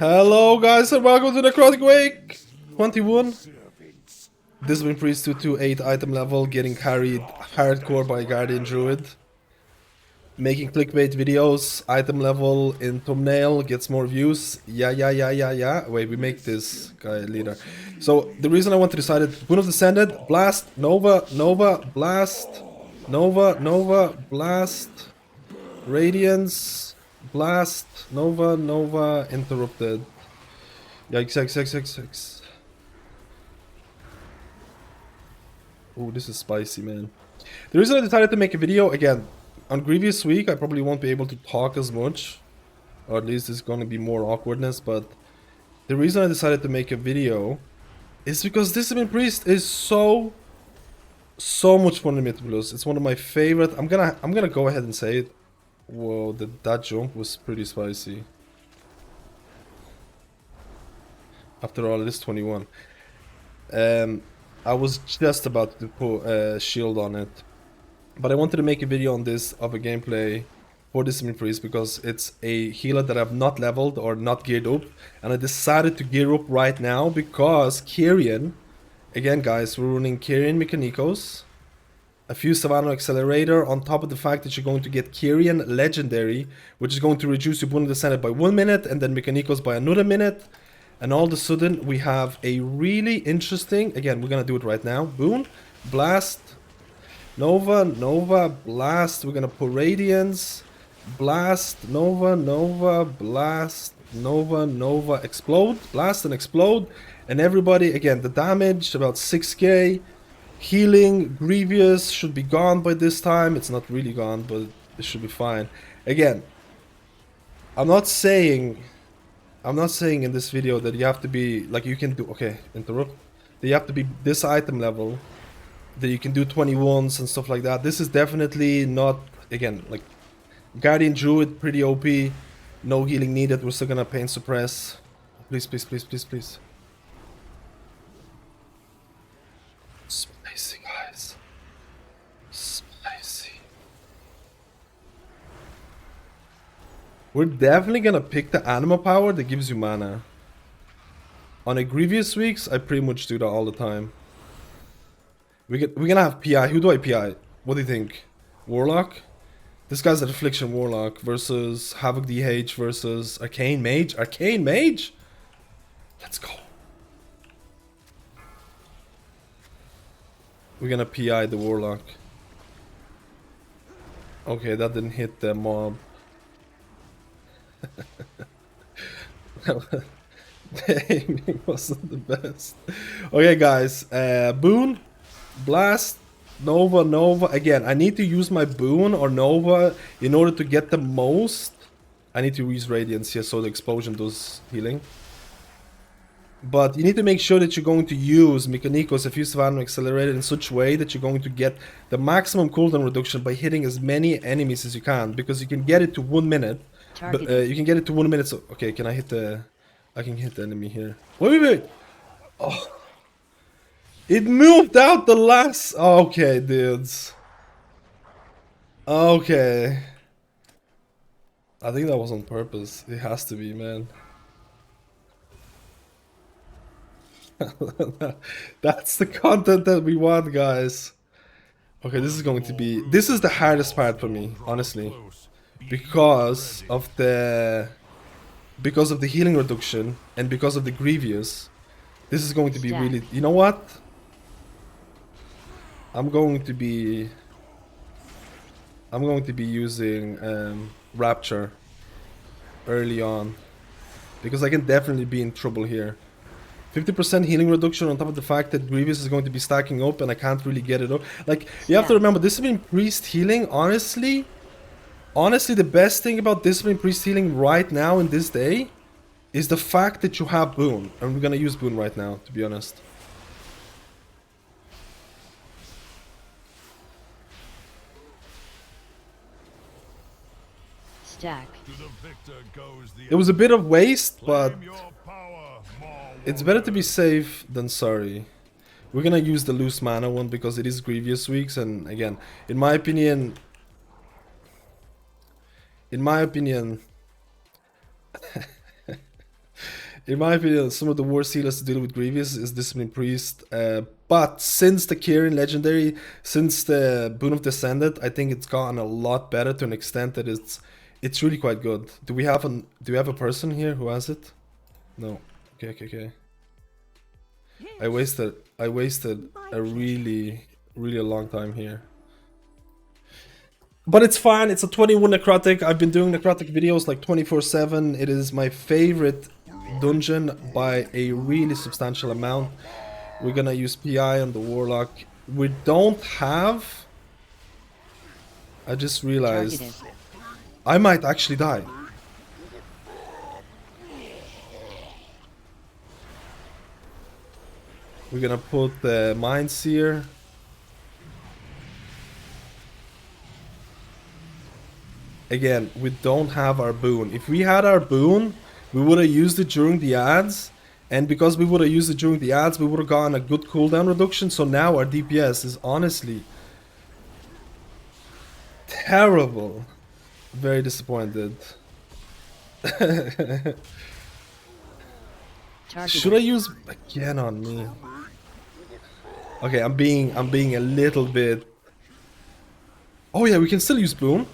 Hello guys and welcome to Necrotic Wake 21. Discipline Priest 228 item level, getting carried hardcore by Guardian Druid. Making clickbait videos, item level in thumbnail, gets more views. Yeah. Wait, we make this guy leader. So the reason I want to decide it, Boon of Descended, Blast, Nova, Blast, Nova, Blast, Radiance, Blast, Nova, Interrupted. Yikes. Oh, this is spicy, man. The reason I decided to make a video, again, on Grievous Week, I probably won't be able to talk as much. Or at least it's going to be more awkwardness, but the reason I decided to make a video is because Discipline Priest is so much fun in Mythic Plus. It's one of my favorite. I'm gonna go ahead and say it. Whoa, that jump was pretty spicy. After all, it is 21. I was just about to put a shield on it, but I wanted to make a video on this of a gameplay for Discipline Priest because it's a healer that I've not leveled or not geared up, and I decided to gear up right now because Kyrian, again guys, we're running Kyrian Mechanicos, a few Savannah Accelerator, on top of the fact that you're going to get Kyrian Legendary, which is going to reduce your Boon of Descended by 1 minute and then Mechanicos by another minute. And all of a sudden we have a really interesting, again, we're gonna do it right now. Boon, Blast, Nova, Blast. We're gonna put Radiance, Blast, Nova, Blast, Nova, Explode, Blast and Explode. And everybody, again, the damage, about 6k. Healing, Grievous, should be gone by this time. It's not really gone, but it should be fine. Again, I'm not saying in this video that you have to be, like, you can do, okay, interrupt. That you have to be this item level, that you can do 21s and stuff like that. This is definitely not, again, like, Guardian Druid, pretty OP. No healing needed, we're still gonna pain suppress. Please. Spicy, guys. Spicy. We're definitely gonna pick the Anima power that gives you mana. On a Grievous Weeks, I pretty much do that all the time. We're gonna have PI. Who do I PI? What do you think? Warlock? This guy's an Affliction Warlock versus Havoc DH versus Arcane Mage. Arcane Mage? Let's go. We're gonna PI the Warlock. Okay, that didn't hit the mob. The aiming wasn't the best. Okay, guys. Boon, Blast, Nova. Again, I need to use my Boon or Nova in order to get the most. I need to use Radiance here so the explosion does healing. But you need to make sure that you're going to use Mechanicos, a few Savannah Accelerated, in such a way that you're going to get the maximum cooldown reduction by hitting as many enemies as you can, because you can get it to 1 minute. But you can get it to 1 minute. So, okay, can I hit the? I can hit the enemy here. Wait. Oh, it moved out the last. Okay, dudes. Okay. I think that was on purpose. It has to be, man. That's the content that we want, guys. Okay, this is going to be. This is the hardest part for me, honestly, because of the healing reduction and because of the Grievous. This is going to be really. You know what? I'm going to be using Rapture early on because I can definitely be in trouble here. 50% healing reduction on top of the fact that Grievous is going to be stacking up and I can't really get it up. Like, you have to remember, Discipline Priest healing, honestly, the best thing about Discipline Priest healing right now in this day is the fact that you have Boon. And we're gonna use Boon right now, to be honest. Stack. It was a bit of waste, but it's better to be safe than sorry. We're gonna use the loose mana one because it is Grievous Weeks, and again, in my opinion, In my opinion, some of the worst healers to deal with Grievous is Discipline Priest. But since the Kyrian Legendary, since the Boon of Descendant, I think it's gotten a lot better to an extent that it's really quite good. Do we have a person here who has it? No. Okay. I wasted a really long time here. But it's fine, it's a 21 Necrotic. I've been doing Necrotic videos like 24/7. It is my favorite dungeon by a really substantial amount. We're gonna use PI on the Warlock. We don't have... I just realized I might actually die. We're gonna put the Mind Seer. Again, we don't have our boon. If we had our boon, we would have used it during the ads. And because we would have used it during the ads, we would have gotten a good cooldown reduction. So now our DPS is honestly terrible. Very disappointed. Should I use again on me? Okay, I'm being a little bit... Oh yeah, we can still use boon.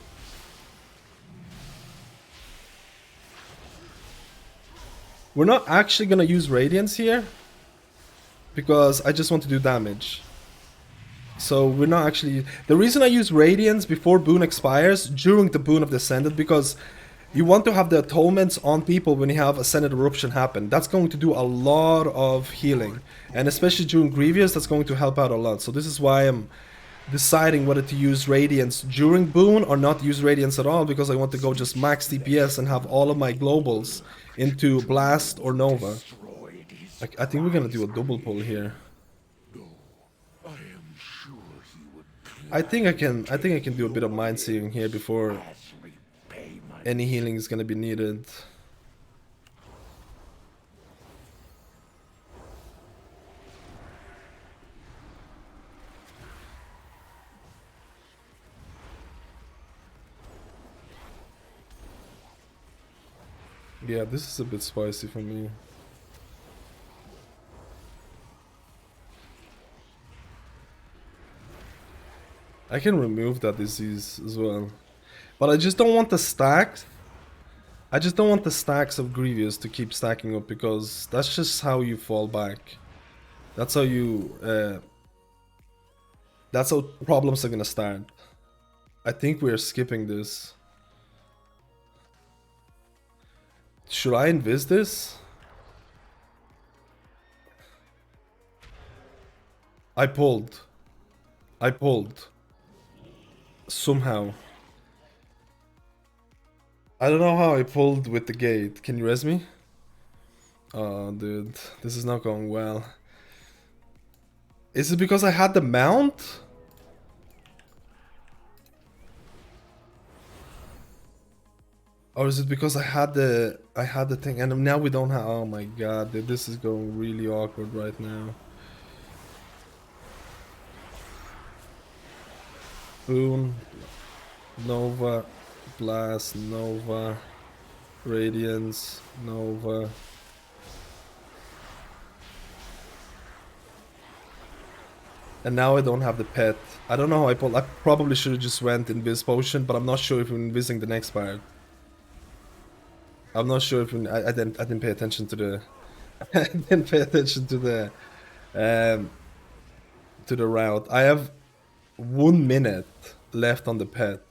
We're not actually gonna use Radiance here, because I just want to do damage. So we're not actually... The reason I use Radiance before Boon expires, during the Boon of Descendant, because you want to have the atonements on people when you have Ascended Eruption happen. That's going to do a lot of healing. And especially during Grievous, that's going to help out a lot. So this is why I'm deciding whether to use Radiance during Boon or not use Radiance at all, because I want to go just max DPS and have all of my globals into Blast or Nova. I think we're gonna do a double pull here. I think I can do a bit of Mind Searing here before any healing is gonna be needed. Yeah, this is a bit spicy for me. I can remove that disease as well. But I just don't want the stacks. I just don't want the stacks of Grievous to keep stacking up, because that's just how you fall back. That's how you... that's how problems are gonna start. I think we're skipping this. Should I invis this? I pulled. Somehow. I don't know how I pulled with the gate. Can you res me? Oh, dude. This is not going well. Is it because I had the mount? Or is it because I had the thing and now we don't have... Oh my god, dude, this is going really awkward right now. Boon, Nova, Blast, Nova, Radiance, Nova. And now I don't have the pet. I don't know how I pulled. I probably should have just went Invis Potion, but I'm not sure if I'm invising the next part. I'm not sure if I didn't pay attention to the I didn't pay attention to the route. I have 1 minute left on the pet.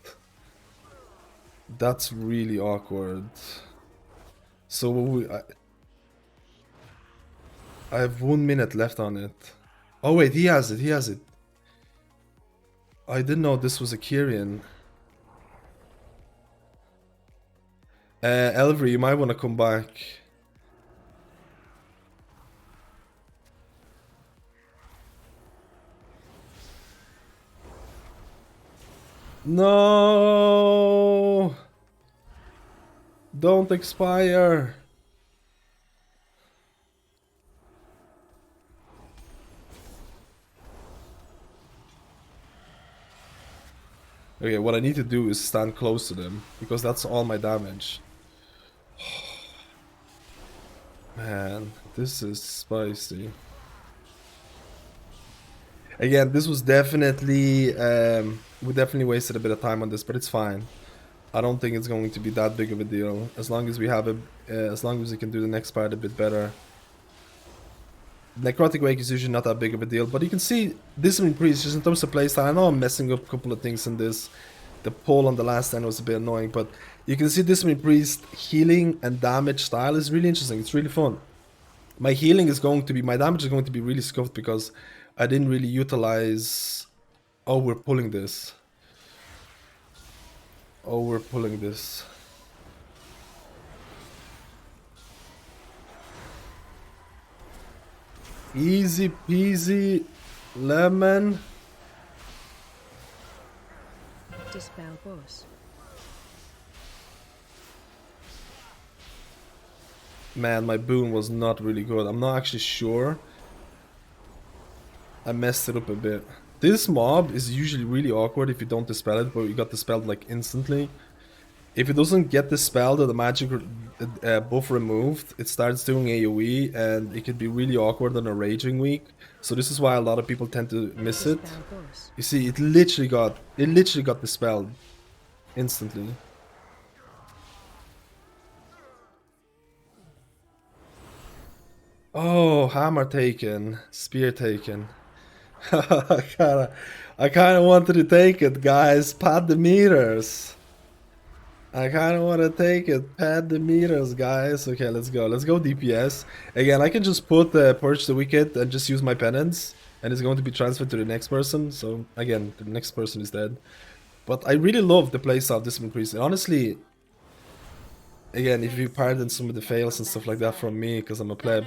That's really awkward. So I have 1 minute left on it. Oh wait, he has it. I didn't know this was a Kyrian. Elvery, you might want to come back. No! Don't expire! Okay, what I need to do is stand close to them, because that's all my damage. Man, this is spicy. Again, this was definitely we definitely wasted a bit of time on this, but it's fine. I don't think it's going to be that big of a deal as long as we have a as long as we can do the next part a bit better. Necrotic Wake is usually not that big of a deal, but you can see Discipline Priest just in terms of playstyle. I know I'm messing up a couple of things in this. The pull on the last end was a bit annoying, but you can see Discipline Priest healing and damage style is really interesting. It's really fun. My healing is going to be, my damage is going to be really scuffed because I didn't really utilize... Oh, we're pulling this. Oh, we're pulling this. Easy peasy lemon. Dispel boss. Man, my boon was not really good. I'm not actually sure. I messed it up a bit. This mob is usually really awkward if you don't dispel it, but you got dispelled like instantly. If it doesn't get dispelled or the magic buff removed, it starts doing AoE and it can be really awkward on a raging week. So this is why a lot of people tend to miss it. You see, it literally got dispelled instantly. Oh, hammer taken, spear taken. I kinda wanted to take it, guys. Pad the meters. I kinda wanna take it. Pad the meters, guys. Okay, let's go. Let's go DPS. Again, I can just put Purge the Wicked and just use my penance, and it's going to be transferred to the next person. So again, the next person is dead. But I really love the playstyle of Discipline Priest. And honestly, again, if you pardon some of the fails and stuff like that from me, because I'm a pleb,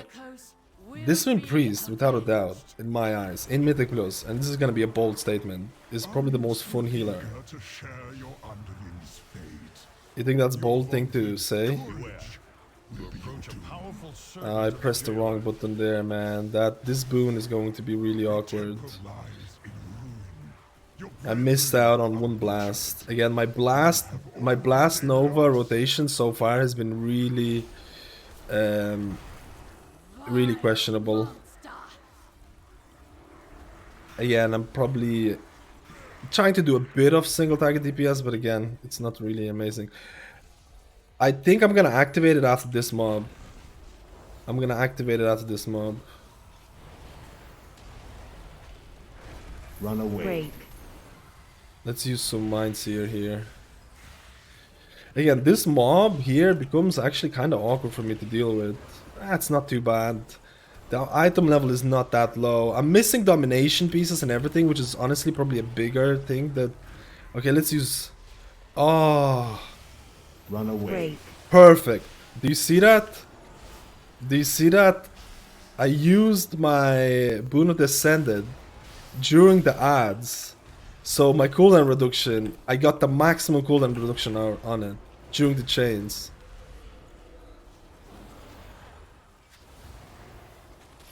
Discipline Priest, without a doubt, in my eyes, in Mythic Plus, and this is gonna be a bold statement, is probably the most fun healer. You think that's a bold thing to say? I pressed the wrong button there, man. This boon is going to be really awkward. I missed out on one blast. Again, my blast Nova rotation so far has been really really questionable. Again, I'm probably trying to do a bit of single target DPS, but again, it's not really amazing. I think I'm gonna activate it after this mob. Run away. Break. Let's use some Mindseer here. Again, this mob here becomes actually kind of awkward for me to deal with. That's not too bad. The item level is not that low. I'm missing domination pieces and everything, which is honestly probably a bigger thing that... Okay, let's use... Oh... Run away. Break. Perfect. Do you see that? Do you see that? I used my Boon of Descended during the ads. So my cooldown reduction, I got the maximum cooldown reduction on it during the chains.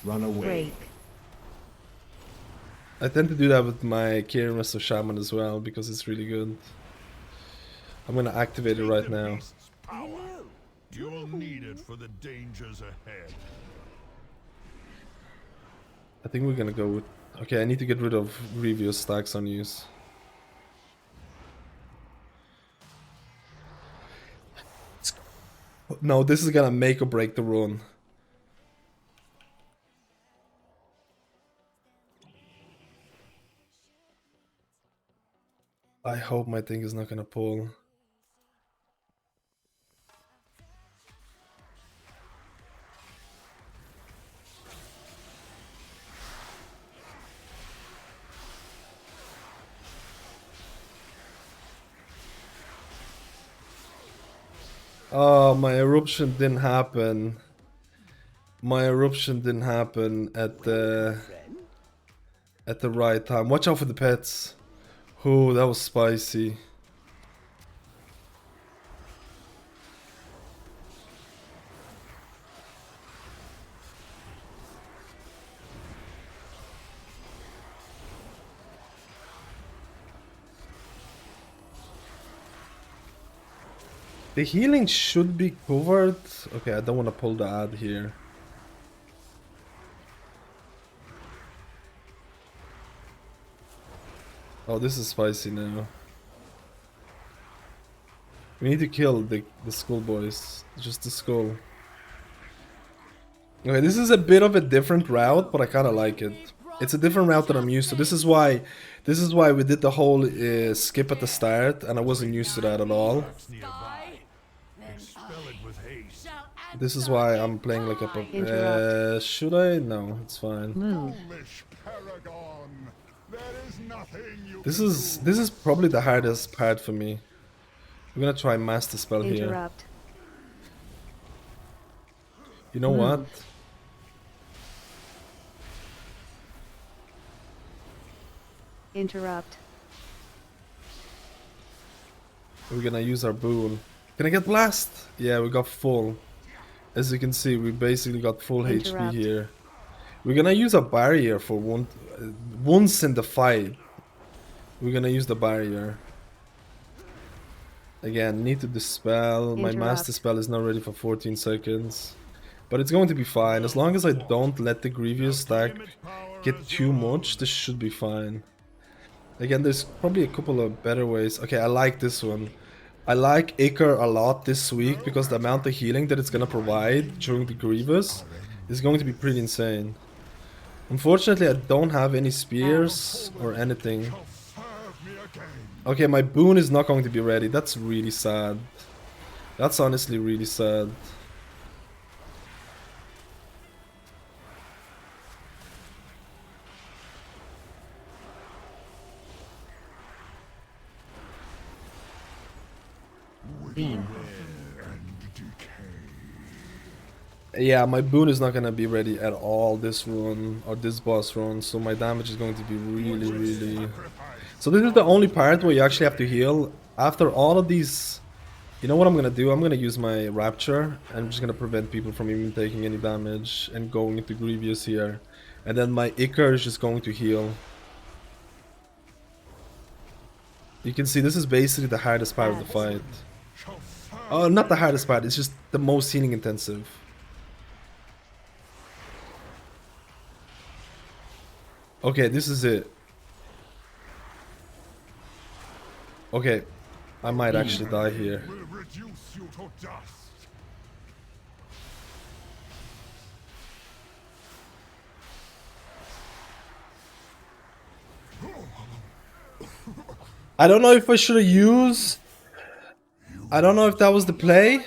Run away. Break. I tend to do that with my Kyrian Disc Shaman as well because it's really good. I'm gonna activate it right now. You'll need it for the dangers ahead. I think we're gonna go with... Okay, I need to get rid of Grievous stacks on use. No, this is gonna make or break the run. I hope my thing is not gonna pull. Oh, my eruption didn't happen. My eruption didn't happen at the right time. Watch out for the pets. Oh, that was spicy. The healing should be covered. Okay, I don't want to pull the ad here. Oh, this is spicy now. We need to kill the schoolboys. Just the skull. Okay, this is a bit of a different route, but I kind of like it. It's a different route than I'm used to. This is why we did the whole skip at the start, and I wasn't used to that at all. Expel it with haste. This is why I'm playing like a... should I? No, it's fine. Foolish paragon. There is nothing you This is probably the hardest part for me. I'm gonna try Master Spell here. Interrupt. You know what? Interrupt. We're gonna use our boon. Can I get blast? Yeah, we got full. As you can see, we basically got full Interrupt. HP here. We're gonna use a barrier for once in the fight. We're gonna use the barrier. Again, need to dispel. My Master Spell is not ready for 14 seconds. But it's going to be fine. As long as I don't let the Grievous stack get too much, this should be fine. Again, there's probably a couple of better ways. Okay, I like this one. I like Icar a lot this week because the amount of healing that it's gonna provide during the Grievous is going to be pretty insane. Unfortunately, I don't have any spears or anything. Okay, my boon is not going to be ready. That's really sad. That's honestly really sad. Yeah, my boon is not gonna be ready at all this run or this boss run, so my damage is going to be really... So this is the only part where you actually have to heal. After all of these, you know what I'm gonna do? I'm gonna use my Rapture. I'm just gonna prevent people from even taking any damage and going into Grievous here. And then my Icar is just going to heal. You can see this is basically the hardest part of the fight. Oh, not the hardest part, it's just the most healing intensive. Okay, this is it. Okay, I might actually die here. will reduce you to dust. I don't know if I should have used... I don't know if that was the play.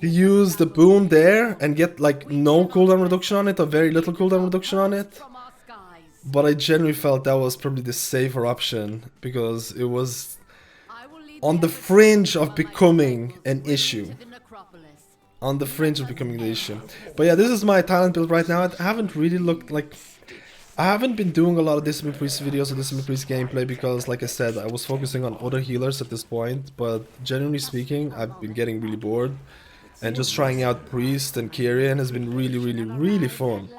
To use the boon there and get like no cooldown reduction on it or very little cooldown reduction on it. But I generally felt that was probably the safer option because it was on the fringe of becoming an issue. On the fringe of becoming the issue. But yeah, this is my talent build right now. I haven't really looked like... I haven't been doing a lot of Discipline Priest videos or Discipline Priest gameplay because, like I said, I was focusing on other healers at this point. But generally speaking, I've been getting really bored. And just trying out Priest and Kyrian has been really fun.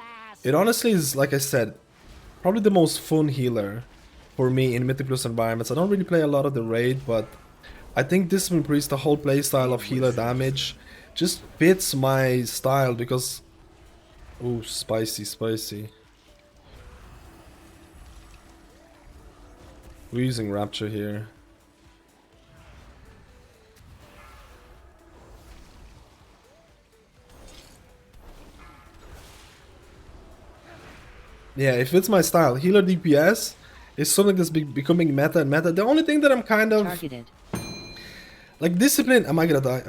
It honestly is, like I said, probably the most fun healer for me in Mythic Plus environments. I don't really play a lot of the raid, but I think Discipline Priest, the whole playstyle of healer damage, just fits my style because... Ooh, spicy. We're using Rapture here. Yeah, it fits my style. Healer DPS is something that's becoming meta and meta. The only thing that I'm kind of... Targeted. Like Discipline... Am I gonna die?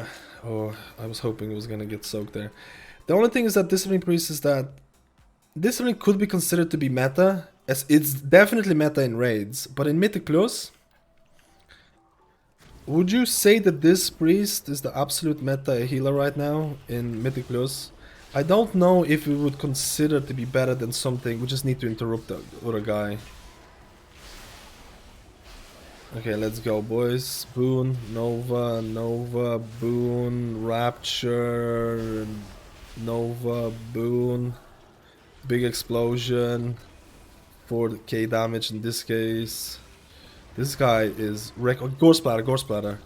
Oh, I was hoping it was gonna get soaked there. The only thing is that Discipline Priest is that... Discipline could be considered to be meta. As it's definitely meta in raids. But in Mythic Plus... Would you say that this Priest is the absolute meta healer right now in Mythic Plus? I don't know if we would consider to be better than something. We just need to interrupt the other guy. Okay, let's go, boys. Boon, Nova, Boon, Rapture, Nova, Boon. Big explosion. 4k damage in this case. This guy is Gore Splatter.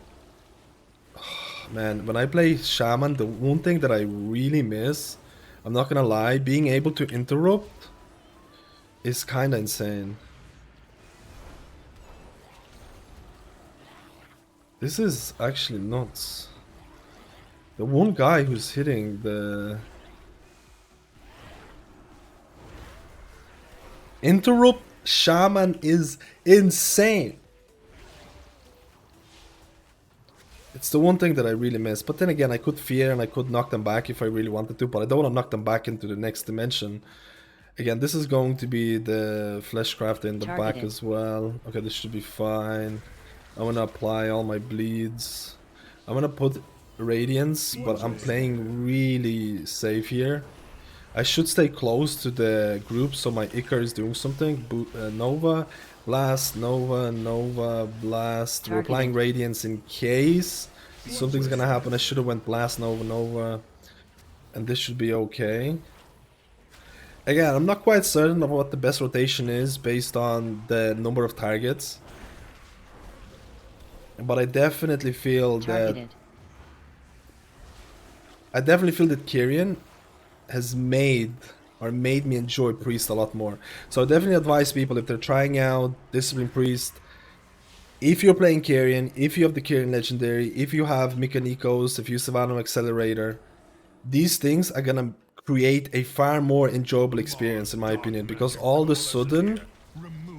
Man, when I play Shaman, the one thing that I really miss, I'm not gonna lie, being able to interrupt is kinda insane. This is actually nuts. The one guy who's hitting the interrupt shaman is insane. It's the one thing that I really miss. But then again, I could fear and I could knock them back if I really wanted to, but I don't want to knock them back into the next dimension. Again, this is going to be the Fleshcraft in the back as well. Okay, this should be fine. I'm gonna apply all my bleeds. I'm gonna put Radiance, but I'm playing really safe here. I should stay close to the group so my Icar is doing something. Nova, Blast, Nova, Nova, Blast. We're applying Radiance in case something's gonna happen. I should have went Blast, Nova, Nova. And this should be okay. Again, I'm not quite certain of what the best rotation is based on the number of targets. But I definitely feel that Kyrian has made me enjoy Priest a lot more. So I definitely advise people, if they're trying out Discipline Priest, if you're playing Kyrian, if you have the Kyrian Legendary, if you have Mechanicos, if you Savannah Accelerator, these things are gonna create a far more enjoyable experience in my opinion, because all of a sudden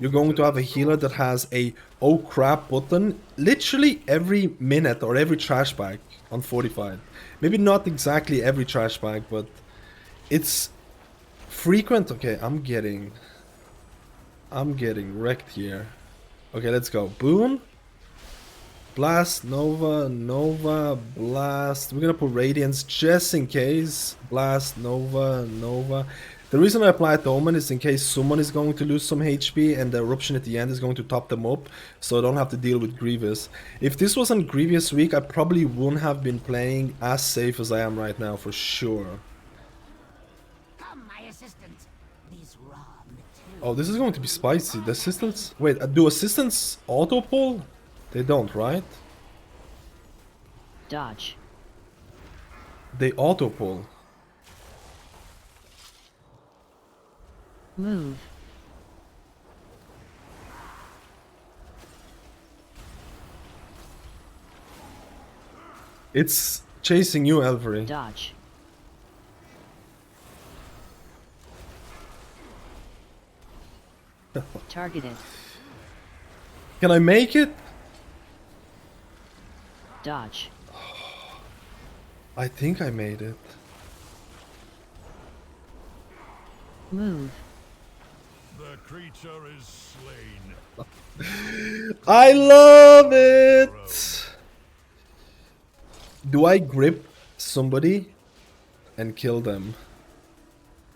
you're going to have a healer that has a oh crap button literally every minute or every trash bag on Fortified. Maybe not exactly every trash bag, but it's frequent. Okay, I'm getting wrecked here. Okay, let's go. Boom. Blast, Nova, Nova, Blast. We're gonna put Radiance just in case. Blast, Nova, Nova. The reason I applied the Omen is in case someone is going to lose some HP and the Eruption at the end is going to top them up, so I don't have to deal with Grievous. If this wasn't Grievous week, I probably wouldn't have been playing as safe as I am right now, for sure. Oh, this is going to be spicy. The assistants... Wait, do assistants auto-pull? They don't, right? Dodge. They auto-pull. Move. It's chasing you, Elvery. Dodge. Targeted. Can I make it? Dodge. I think I made it. Move. The creature is slain. I love it! Do I grip somebody and kill them?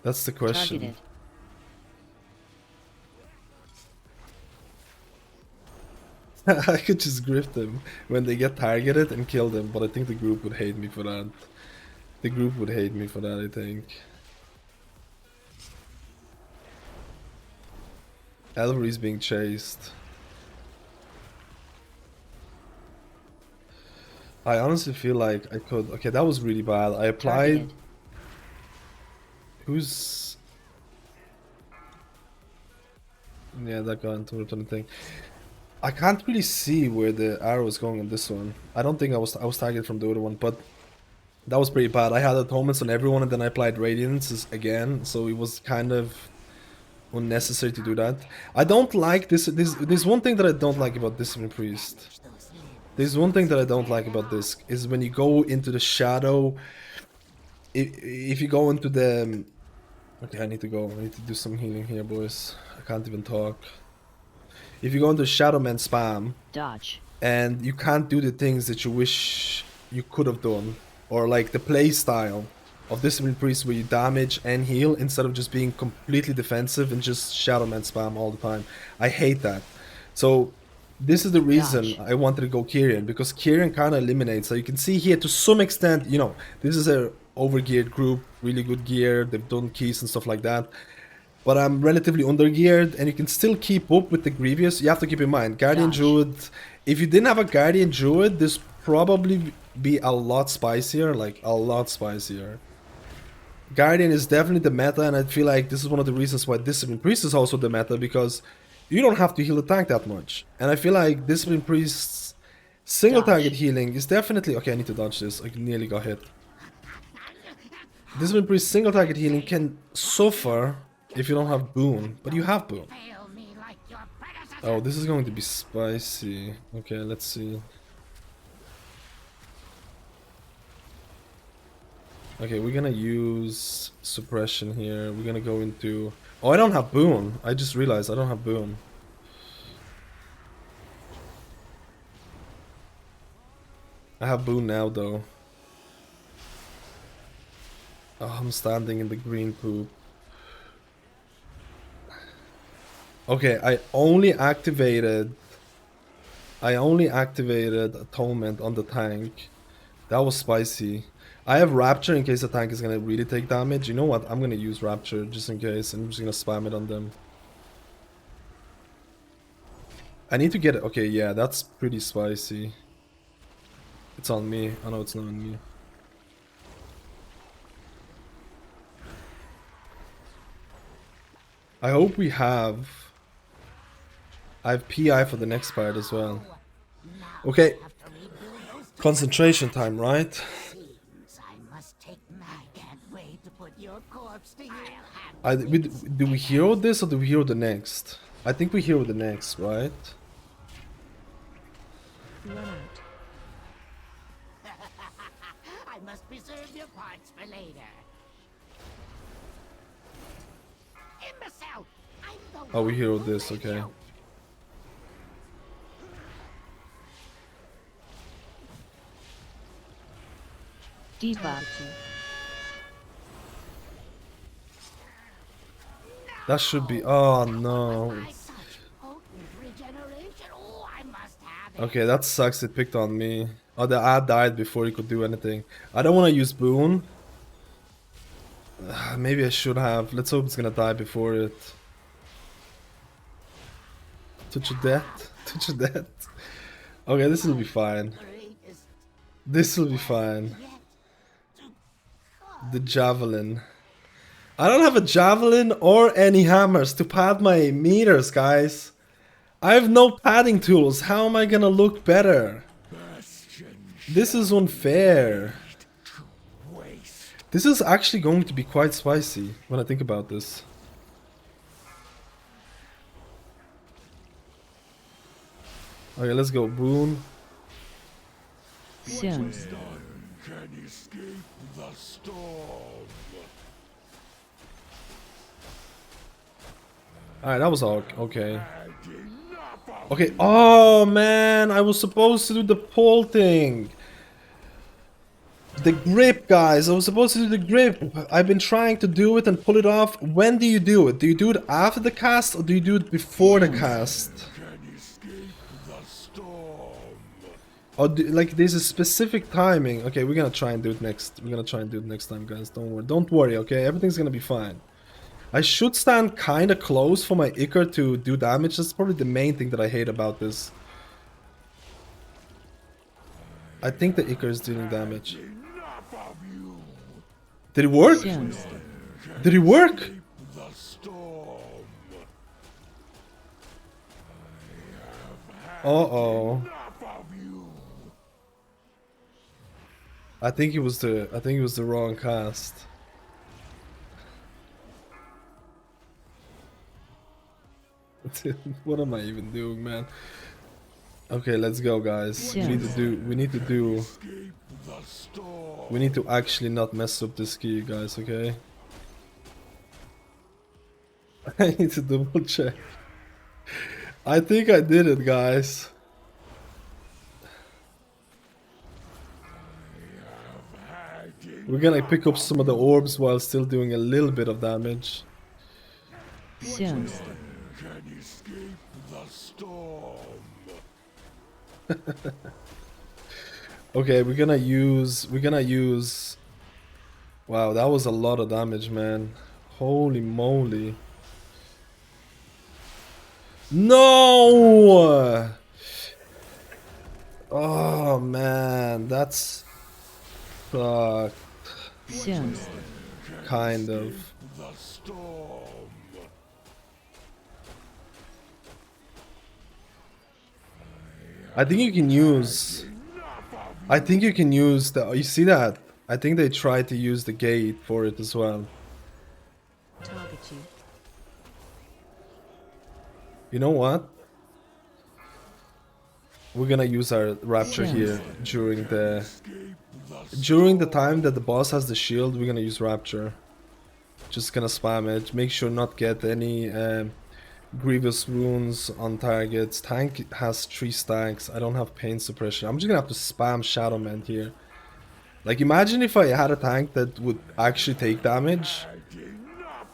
That's the question. Targeted. I could just grip them when they get targeted and kill them, but I think the group would hate me for that. The group would hate me for that, I think. Elvery's being chased. I honestly feel like I could... Okay, that was really bad. I applied... Targeted. Who's... Yeah, that got into the thing. I can't really see where the arrow is going on this one. I don't think I was targeted from the other one, but that was pretty bad. I had atonements on everyone and then I applied radiance again, so it was kind of unnecessary to do that. I don't like this. There's one thing that I don't like about Discipline Priest. There's one thing that I don't like about this is when you go into the shadow. If you go into the... Okay, I need to go. I need to do some healing here, boys. I can't even talk. If you go into Shadowman spam, Dodge, and you can't do the things that you wish you could have done, or like the play style of Discipline Priest where you damage and heal instead of just being completely defensive and just Shadowman spam all the time. I hate that. So this is the reason I wanted to go Kyrian, because Kyrian kind of eliminates. So you can see here to some extent, you know, this is a overgeared group, really good gear, they've done keys and stuff like that. But I'm relatively undergeared, and you can still keep up with the Grievous. You have to keep in mind, Guardian Druid, if you didn't have a Guardian Druid, this probably be a lot spicier, like a lot spicier. Guardian is definitely the meta, and I feel like this is one of the reasons why Discipline Priest is also the meta, because you don't have to heal the tank that much. And I feel like Discipline Priests Single Dodge. target healing is definitely... Okay, I need to dodge this. I nearly got hit. Discipline Priest single target healing can suffer if you don't have boon. But you have boon. Oh, this is going to be spicy. Okay, let's see. Okay, we're gonna use suppression here. We're gonna go into... Oh, I don't have boon. I just realized I don't have boon. I have boon now, though. Oh, I'm standing in the green poop. Okay, I only activated Atonement on the tank. That was spicy. I have Rapture in case the tank is gonna really take damage. You know what? I'm gonna use Rapture just in case. I'm just gonna spam it on them. I need to get it. Okay, yeah, that's pretty spicy. It's on me. Oh no, it's not on me. I hope we have... I have PI for the next part as well. Okay. Concentration time, right? Do we hero this or do we hero the next? I think we hero the next, right? Run out. I must preserve your parts for later. Imbecile! I'm the Oh, we one hero who this, made okay. you. Debuff. That should be... Oh no. By such potent regeneration. Oh, I must have it. Okay, that sucks. It picked on me. Oh, the ad died before he could do anything. I don't want to use boon. Maybe I should have. Let's hope it's gonna die before it. Touch of death. Touch of death. Okay, this will be fine. Greatest This will be fine. yet to come. The javelin. I don't have a javelin or any hammers to pad my meters, guys. I have no padding tools. How am I gonna look better? This is unfair. This is actually going to be quite spicy when I think about this. Okay, let's go. Boon. Soon. Can escape the storm. Alright, that was all okay. Okay, oh man, I was supposed to do the pull thing. The grip, guys, I was supposed to do the grip. I've been trying to do it and pull it off. When do you do it? Do you do it after the cast or do you do it before the cast? Can escape the storm. Or do, like there's a specific timing. Okay, we're gonna try and do it next. We're gonna try and do it next time, guys. Don't worry. Don't worry, okay? Everything's gonna be fine. I should stand kinda close for my Icar to do damage. That's probably the main thing that I hate about this. I think the Icar is dealing damage. Enough of you. Did it work? Soon. Did it work? The storm. Uh-oh. Enough of you. I think it was the wrong cast. What am I even doing, man? Okay, let's go, guys. We need to actually not mess up this key, guys, okay? I need to double check. I think I did it, guys. We're gonna pick up some of the orbs while still doing a little bit of damage. Soon. Can escape the storm. Okay, we're gonna use... Wow, that was a lot of damage, man. Holy moly. No! Oh, man, that's... fucked. Soon. Kind of. The storm. I think you can use... I think you can use the... You see that? I think they tried to use the gate for it as well. Target you. You know what? We're gonna use our rapture here during the time that the boss has the shield. We're gonna use rapture. Just gonna spam it. Make sure not get any grievous wounds on targets. Tank has 3 stacks. I don't have pain suppression. I'm just gonna have to spam Shadowman here. Like, imagine if I had a tank that would actually take damage.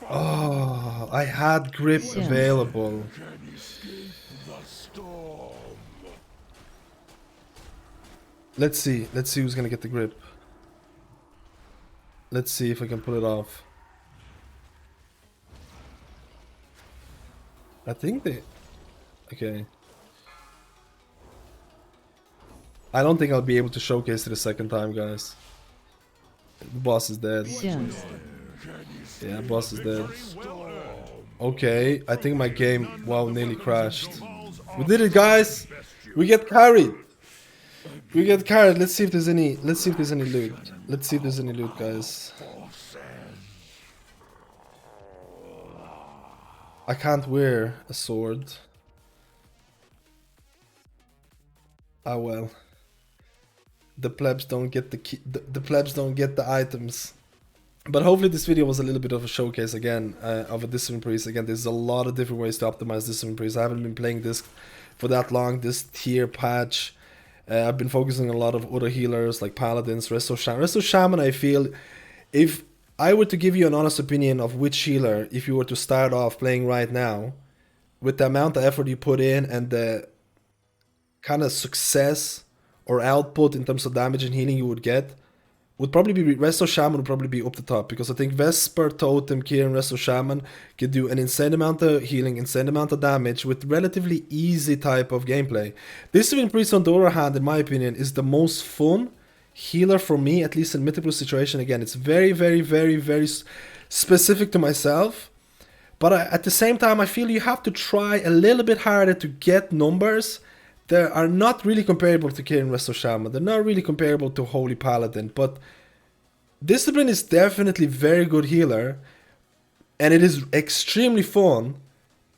Oh, I had grip available. Let's see who's gonna get the grip. Let's see if I can pull it off. I think they... Okay. I don't think I'll be able to showcase it a second time, guys. The boss is dead. Soon. Yeah, boss is dead. Okay, I think my game, wow, nearly crashed. We did it, guys! We get carried! We get carried. Let's see if there's any loot. Let's see if there's any loot, guys. I can't wear a sword. Ah well. The plebs don't get the key, the plebs don't get the items. But hopefully this video was a little bit of a showcase again of a Discipline Priest. Again, there's a lot of different ways to optimize Discipline Priest. I haven't been playing this for that long, this tier patch. I've been focusing on a lot of other healers like Paladins, Resto Shaman. Resto Shaman, I feel, if I were to give you an honest opinion of which healer, if you were to start off playing right now, with the amount of effort you put in and the kind of success or output in terms of damage and healing you would get, would probably be Resto Shaman would probably be up the top, because I think Vesper, Totem, Kyrian, Resto Shaman can do an insane amount of healing, insane amount of damage with relatively easy type of gameplay. Discipline Priest, on the other hand, in my opinion, is the most fun healer for me, at least in mythical situation. Again, it's very, very, very, very specific to myself, but at the same time, I feel you have to try a little bit harder to get numbers that are not really comparable to Kyrian Resto Shaman. They're not really comparable to Holy Paladin, but Discipline is definitely very good healer, and it is extremely fun,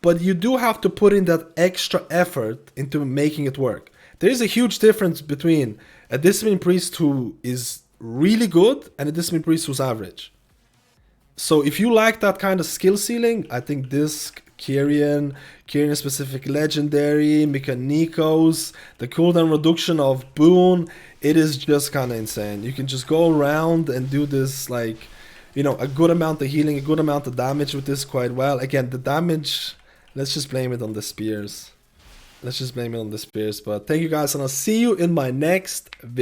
but you do have to put in that extra effort into making it work. There is a huge difference between a Discipline Priest who is really good and a Discipline Priest who's average. So if you like that kind of skill ceiling, I think this Kyrian specific legendary, Mechanicos, the cooldown reduction of Boon, it is just kind of insane. You can just go around and do this, like, you know, a good amount of healing, a good amount of damage with this quite well. Again, the damage, let's just blame it on the spears. But thank you guys, and I'll see you in my next video.